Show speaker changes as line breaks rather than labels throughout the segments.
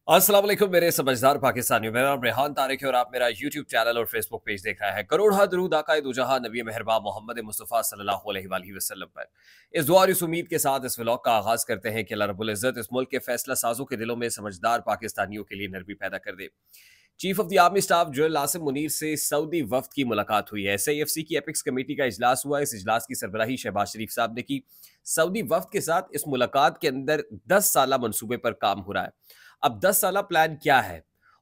अस्सलाम वालेकुम मेरे समझदार पाकिस्तानियों। मेरा नाम रेहान तारिक है और आप मेरा यूट्यूब चैनल और फेसबुक पेज देख रहे हैं। करोड़ दरूद आकाए दो जहां नबी मेहरबान मोहम्मद मुस्तफ़ा सल्लल्लाहु अलैहि वसल्लम पर। इस दुआ और इस उम्मीद के साथ इस व्लॉग का आगाज करते हैं कि अल्लाह रब्बुल इज़्ज़त इस मुल्क के फैसला साजों के दिलों में समझदार पाकिस्तानियों के लिए नरमी पैदा कर दे। Chief of the army staff general Asim Munir से सऊदी वफ्द की मुलाकात हुई है। SAFC की एपिक्स कमेटी का इजलास हुआ। इस इजलास की सरबराही शहबाज शरीफ साहब ने की। सऊदी वफ्द के साथ इस मुलाकात के अंदर 10 साला मंसूबे पर काम हो रहा है। अब 10 साला प्लान क्या है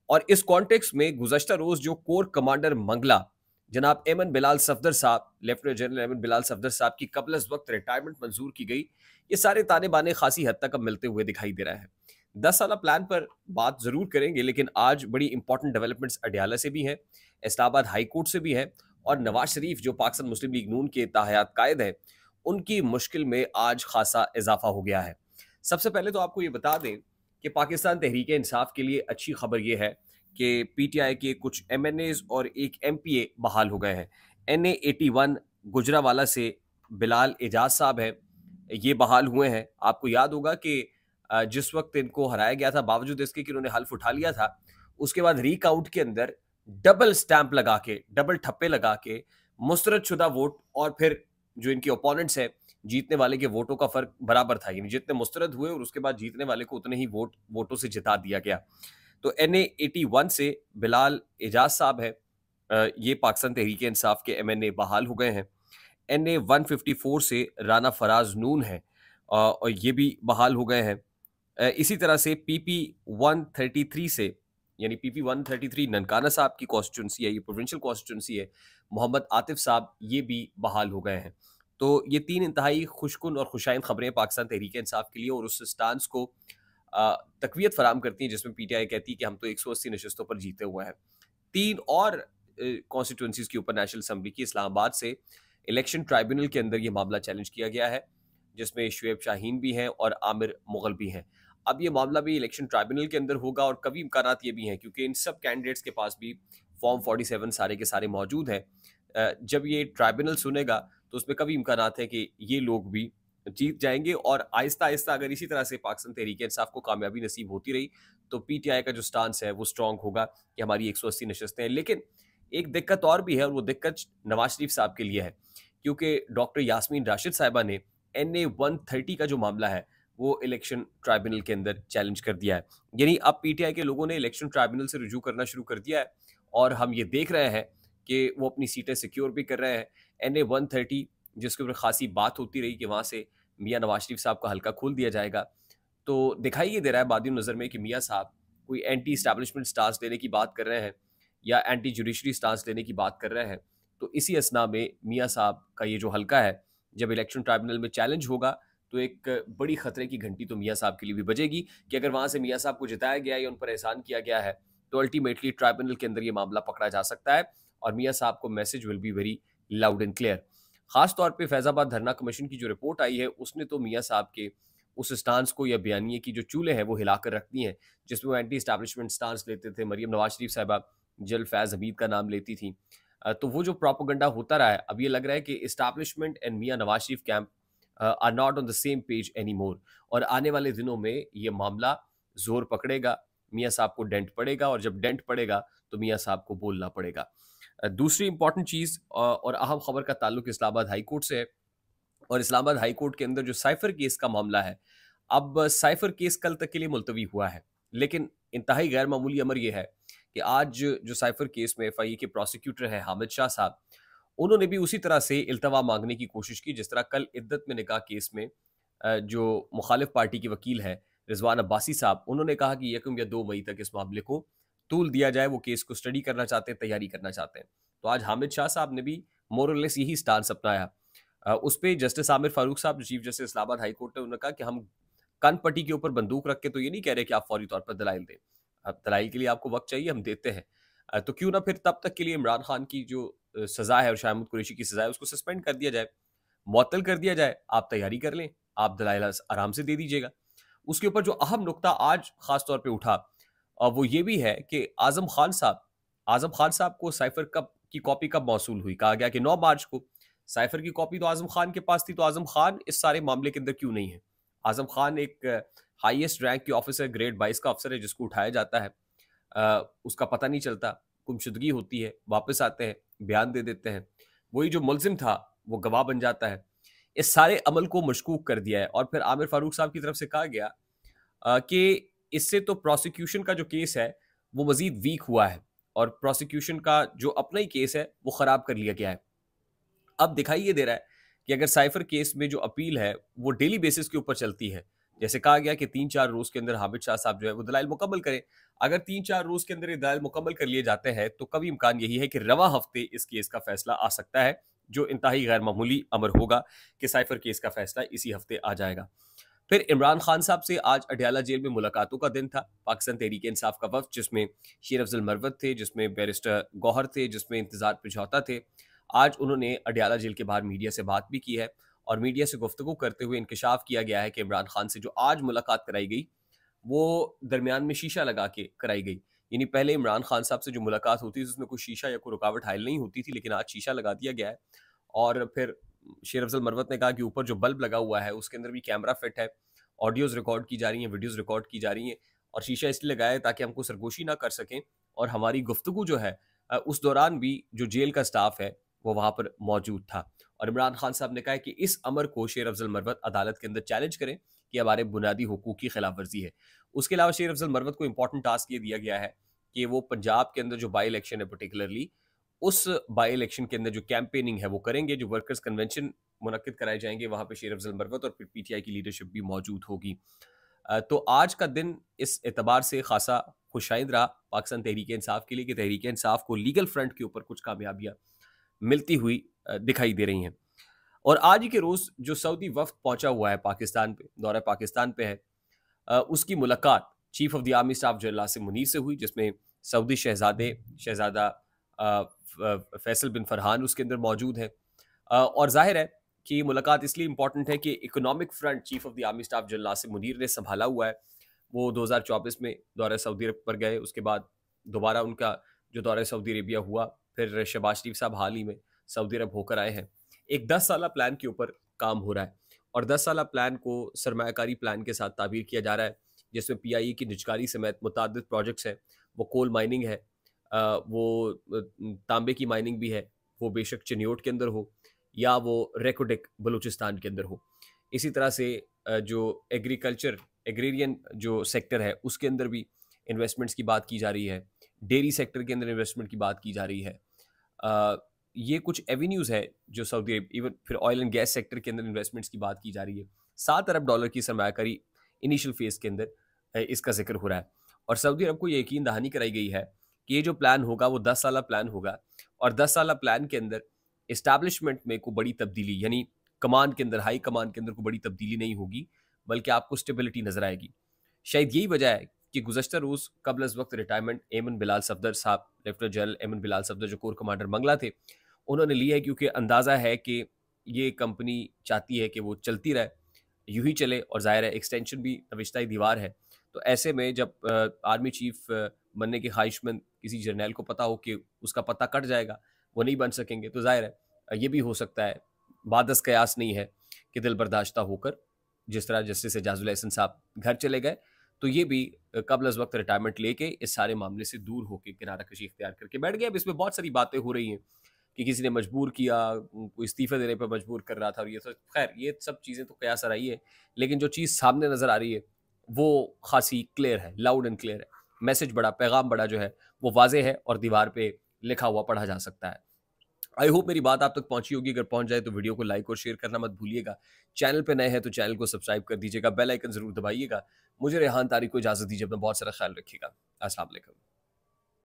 और इस कॉन्टेक्स्ट में गुज़श्ता रोज जो कोर कमांडर मंगला जनाब एमन बिलाल सफदर साहब, लेफ्टिनेंट जनरल एमन बिलाल सफदर साहब की कबल अज़ वक्त रिटायरमेंट मंजूर की गई। ये सारे ताने बाने खासी हद तक अब मिलते हुए दिखाई दे रहा है। 10 साला प्लान पर बात जरूर करेंगे, लेकिन आज बड़ी इंपॉर्टेंट डेवलपमेंट्स अडयाला से भी हैं, इस्लामाबाद हाई कोर्ट से भी है और नवाज शरीफ जो पाकिस्तान मुस्लिम लीग नून के ताहयात कायद हैं, उनकी मुश्किल में आज खासा इजाफा हो गया है। सबसे पहले तो आपको ये बता दें कि पाकिस्तान तहरीक इंसाफ के लिए अच्छी खबर यह है कि PTI के कुछ MNAs और एक MPA बहाल हो गए हैं। NA81 गुजरावाला से बिलाल एजाज साहब हैं, ये बहाल हुए हैं। आपको याद होगा कि जिस वक्त इनको हराया गया था, बावजूद इसके कि उन्होंने हल्फ उठा लिया था, उसके बाद रीकाउंट के अंदर डबल स्टैंप लगा के, डबल ठप्पे लगा के मुस्तरद शुदा वोट और फिर जो इनके ओपोनेंट्स हैं, जीतने वाले के वोटों का फर्क बराबर था, यानी जितने मुस्तरद हुए और उसके बाद जीतने वाले को उतने ही वोटों से जिता दिया गया। तो NA81 से बिलाल एजाज साहब है, ये पाकिस्तान तहरीक इंसाफ के MNA बहाल हो गए हैं। NA154 से राना फराज नून है और ये भी बहाल हो गए हैं। इसी तरह से PP133 से, यानी PP133 ननकाना साहब की कॉन्स्टिट्यूंसी है, ये प्रोविंशियल कॉन्स्टिट्यूंसी है, मोहम्मद आतिफ साहब ये भी बहाल हो गए हैं। तो ये तीन इंतहाई खुशकुन और खुशाइन खबरें पाकिस्तान तहरीक इंसाफ के लिए और उस स्टांस को तकवीत फराम करती हैं जिसमें PTI कहती है कि हम तो 180 नशस्तों पर जीते हुए हैं। तीन और कॉन्स्टिट्यूंसीज के ऊपर नेशनल असम्बली की इस्लामाबाद से इलेक्शन ट्राइब्यूनल के अंदर ये मामला चैलेंज किया गया है, जिसमें शुएब शाहीन भी हैं और आमिर मुगल भी हैं। अब ये मामला भी इलेक्शन ट्राइब्यूनल के अंदर होगा और कभी इम्कानात ये भी हैं, क्योंकि इन सब कैंडिडेट्स के पास भी फॉर्म 47 सारे के सारे मौजूद हैं। जब ये ट्राइब्यूनल सुनेगा तो उसमें कभी इम्कानात है कि ये लोग भी जीत जाएंगे और आहिस्ता आहिस्ता अगर इसी तरह से पाकिस्तान तहरीक इंसाफ को कामयाबी नसीब होती रही तो PTI का जो स्टांस है वो स्ट्रांग होगा कि हमारी 180 नशस्तें हैं। लेकिन एक दिक्कत और भी है और वो दिक्कत नवाज शरीफ साहब के लिए है, क्योंकि डॉक्टर यास्मीन राशिद साहिबा ने NA130 का जो मामला है वो इलेक्शन ट्राइब्यूनल के अंदर चैलेंज कर दिया है। यानी अब PTI के लोगों ने इलेक्शन ट्राइब्यूनल से रुजू करना शुरू कर दिया है और हम ये देख रहे हैं कि वो अपनी सीटें सिक्योर भी कर रहे हैं। NA130 जिसके ऊपर खासी बात होती रही कि वहाँ से मियाँ नवाज शरीफ साहब का हल्का खोल दिया जाएगा, तो दिखाई ये दे रहा है बादी नज़र में कि मियाँ साहब कोई एंटी इस्टेब्लिशमेंट स्टांस लेने की बात कर रहे हैं या एंटी जुडिशरी स्टांस लेने की बात कर रहे हैं। तो इसी असना में मियाँ साहब का ये जो हल्का है, जब इलेक्शन ट्राइब्यूनल में चैलेंज होगा तो एक बड़ी खतरे की घंटी तो मियाँ साहब के लिए भी बजेगी कि अगर वहाँ से मियाँ साहब को जिताया गया या उन पर एहसान किया गया है तो अल्टीमेटली ट्राइब्यूनल के अंदर ये मामला पकड़ा जा सकता है और मियाँ साहब को message will be very loud and clear. खास तौर पे फैजाबाद धरना कमीशन की जो रिपोर्ट आई है उसने तो मियाँ साहब के उस स्टांस को या बयानिए की जो चूल्हे हैं वो हिलाकर रख दी हैं, जिसमें वो एंटी इस्टेब्लिशमेंट स्टांस लेते थे। मरियम नवाज शरीफ साहिबा जल फैज़ हमीद का नाम लेती थी। तो वो जो प्रोपेगेंडा होता रहा है, अब ये लग रहा है कि establishment and Mian Nawaz Sharif camp are not on the same page any more और आने वाले दिनों में ये मामला जोर पकड़ेगा, मियाँ साहब को डेंट पड़ेगा और जब डेंट पड़ेगा तो मियाँ साहब को बोलना पड़ेगा। दूसरी इंपॉर्टेंट चीज़ और अहम खबर का ताल्लुक इस्लामाबाद हाई कोर्ट से है और इस्लामाबाद हाई कोर्ट के अंदर जो साइफर केस का मामला है, अब साइफर केस कल तक के लिए मुलतवी हुआ है, लेकिन इंतहाई गैर मामूली अमर यह है कि आज जो साइफर केस में FIA के प्रोसिक्यूटर हैं हामिद शाह साहब, उन्होंने भी उसी तरह से इल्तवा मांगने की कोशिश की जिस तरह कल इद्दत में निकाह केस में जो मुखालिफ पार्टी के वकील हैं रिजवान अब्बासी साहब, उन्होंने कहा कि 1 या 2 मई तक इस मामले को तूल दिया जाए, वो केस को स्टडी करना चाहते हैं, तैयारी करना चाहते हैं। तो आज हामिद शाह साहब ने भी मोर और लेस यही स्टांस अपनाया। उस पे जस्टिस आमिर फारूक साहब जो chief justice Islamabad high court है, उन्होंने कहा कि हम कन पट्टी के ऊपर बंदूक रख के तो ये नहीं कह रहे कि आप फौरी तौर पर दलाइल दें। अब दलाइल के लिए आपको वक्त चाहिए, हम देते हैं। तो क्यों ना फिर तब तक के लिए इमरान खान की जो सजा है और शाहमूद कुरैशी की सजा है उसको सस्पेंड कर दिया जाए, मुअत्तल कर दिया जाए, आप तैयारी कर लें, आप दलाइल आराम से दे दीजिएगा। उसके ऊपर जो अहम नुकता आज खास तौर पे उठा वो ये भी है कि आज़म खान साहब को साइफर कब की कॉपी कब मौसूल हुई। कहा गया कि 9 मार्च को। साइफर की कॉपी तो आज़म खान के पास थी, तो आज़म खान इस सारे मामले के अंदर क्यों नहीं है। आज़म खान एक हाईएस्ट रैंक के ऑफिसर, ग्रेड 22 का अफसर है जिसको उठाया जाता है, उसका पता नहीं चलता, गुमशुदगी होती है, वापस आते हैं, बयान दे देते हैं, वही जो मुलजिम था वो गवाह बन जाता है। इस सारे अमल को मशकूक कर दिया है और फिर आमिर फारूक साहब की तरफ से कहा गया कि इससे तो प्रोसिक्यूशन का जो केस है वो मजीद वीक हुआ है और प्रोसिक्यूशन का जो अपना ही केस है वो खराब कर लिया गया है। अब दिखाई ये दे रहा है कि अगर साइफर केस में जो अपील है वो डेली बेसिस के ऊपर चलती है, जैसे कहा गया कि 3-4 रोज के अंदर हामिद शाह साहब जो है वो दलाइल मुकम्मल करें। अगर 3-4 रोज के अंदर ये दलाइल मुकम्मल कर लिए जाते हैं तो कभी इम्कान यही है कि रवा हफ्ते इस केस का फैसला आ सकता है, जो इंतहाई गैर मामूली अमर होगा कि साइफर केस का फैसला इसी हफ्ते आ जाएगा। फिर इमरान खान साहब से आज अडयाला जेल में मुलाकातों का दिन था। पाकिस्तान तहरीक इंसाफ का वफ्द, जिसमें शेर अफजल मरवत थे, जिसमें बैरिस्टर गौहर थे, जिसमें इंतजार पिछौता थे, आज उन्होंने अडयाला जेल के बाहर मीडिया से बात भी की है और मीडिया से गुफ्तगू करते हुए इंकशाफ किया गया है कि इमरान खान से जो आज मुलाकात कराई गई वो दरमियान में शीशा लगा के कराई गई। यानी पहले इमरान खान साहब से जो मुलाकात होती थी उसमें कोई शीशा या कोई रुकावट हायल नहीं होती थी, लेकिन आज शीशा लगा दिया गया है। और फिर शेर अफजल मरवत ने कहा कि ऊपर जो बल्ब लगा हुआ है उसके अंदर भी कैमरा फिट है, ऑडियोज रिकॉर्ड की जा रही हैं, वीडियोज रिकॉर्ड की जा रही हैं और शीशा इसलिए लगाया है ताकि हमको सरगोशी ना कर सकें और हमारी गुफ्तगू जो है उस दौरान भी जो जेल का स्टाफ है वो वहां पर मौजूद था। और इमरान खान साहब ने कहा कि इस अमर को शेर अफजल मरवत अदालत के अंदर चैलेंज करें कि हमारे बुनियादी हुकूक की खिलाफ वर्जी है। उसके अलावा शेर अफजल मरवत को इंपॉर्टेंट टास्क ये दिया गया है कि वो पंजाब के अंदर जो बाई इलेक्शन है पर्टिकुलरली उस बाई इलेक्शन के अंदर जो कैंपेनिंग है वो करेंगे, जो वर्कर्स कन्वेंशन मुनक्किद कराए जाएंगे वहां पे शेर अफजल मरवत और फिर पीटीआई की लीडरशिप भी मौजूद होगी। तो आज का दिन इस एतबार से खासा खुशाइंद रहा पाकिस्तान तहरीक इंसाफ के लिए कि तहरीक इंसाफ को लीगल फ्रंट के ऊपर कुछ कामयाबियां मिलती हुई दिखाई दे रही हैं। और आज ही के रोज जो सऊदी वफ्द पहुंचा हुआ है पाकिस्तान पे, दौरा पाकिस्तान पे है, उसकी मुलाकात chief of the army staff general Asim Munir से हुई, जिसमें सऊदी शहजादा फैसल बिन फरहान उसके अंदर मौजूद है। और जाहिर है कि मुलाकात इसलिए इंपॉर्टेंट है कि economic front chief of the army staff general Asim Munir ने संभाला हुआ है। वो 2024 में दौरा सऊदी अरब पर गए, उसके बाद दोबारा उनका जो दौरा सऊदी अरेबिया हुआ, फिर शहबाज शरीफ साहब हाल ही में सऊदी अरब होकर आए हैं। एक 10 साला प्लान के ऊपर काम हो रहा है और 10 साला प्लान को सरमायाकारी प्लान के साथ ताबीर किया जा रहा है, जिसमें पीआईई की निजकारी समेत मुतअद्दिद प्रोजेक्ट्स हैं। वो कोल माइनिंग है, वो तांबे की माइनिंग भी है, वो बेशक चिन्योट के अंदर हो या वो रेकोडिक बलूचिस्तान के अंदर हो। इसी तरह से जो एग्रीरियन जो सेक्टर है उसके अंदर भी इन्वेस्टमेंट्स की बात की जा रही है, डेयरी सेक्टर के अंदर इन्वेस्टमेंट की बात की जा रही है। ये कुछ एवेन्यूज़ है जो सऊदी, इवन फिर ऑयल एंड गैस सेक्टर के अंदर इन्वेस्टमेंट्स की बात की जा रही है। $7 अरब की सरमायाकारी इनिशियल फेज के अंदर इसका जिक्र हो रहा है और सऊदी अरब को ये यकीन दहानी कराई गई है कि ये जो प्लान होगा वो 10 साला प्लान होगा और 10 साला प्लान के अंदर इस्टेब्लिशमेंट में कोई बड़ी तब्दीली, यानी कमान के अंदर, हाई कमान के अंदर कोई बड़ी तब्दीली नहीं होगी, बल्कि आपको स्टेबिलिटी नजर आएगी। शायद यही वजह है कि गुज़श्ता रोज़ कबल अज़ वक्त रिटायरमेंट एमन बिलाल सफदर साहब, लेफ्टिनेंट जनरल एमन बिलाल सफदर जो कोर कमांडर मंगला थे, उन्होंने ली है क्योंकि अंदाज़ा है कि ये कंपनी चाहती है कि वो चलती रहे, यूं ही चले और ज़ाहिर है एक्सटेंशन भी नविश्ता दीवार है। तो ऐसे में जब आर्मी चीफ बनने की ख्वाहिशमंद किसी जर्नैल को पता हो कि उसका पता कट जाएगा, वो नहीं बन सकेंगे, तो ज़ाहिर है ये भी हो सकता है, बादस कयास नहीं है कि दिल बर्दाश्ता होकर जिस तरह जस्टिस एजाजुल एहसन साहब घर चले गए, तो ये भी कबल अज़ वक्त रिटायरमेंट लेके इस सारे मामले से दूर होकर किनारा कशी इख्तियार करके बैठ गए। अब इसमें बहुत सारी बातें हो रही हैं कि किसी ने मजबूर किया, कोई इस्तीफे देने पर मजबूर कर रहा था और ये सब, खैर ये सब चीज़ें तो कयास आ रही है, लेकिन जो चीज़ सामने नज़र आ रही है वो खासी क्लियर है, लाउड एंड क्लियर है। मैसेज बड़ा, पैगाम बड़ा जो है वो वाजे है और दीवार पे लिखा हुआ पढ़ा जा सकता है। आई होप मेरी बात आप तक पहुंची होगी। अगर पहुंच जाए तो वीडियो को लाइक और शेयर करना मत भूलिएगा। चैनल पे नए हैं तो चैनल को सब्सक्राइब कर दीजिएगा, बेल आइकन जरूर दबाइएगा। मुझे रेहान तारिक को इजाजत दीजिए, अपना बहुत सारा ख्याल रखिएगा। अस्सलाम वालेकुम।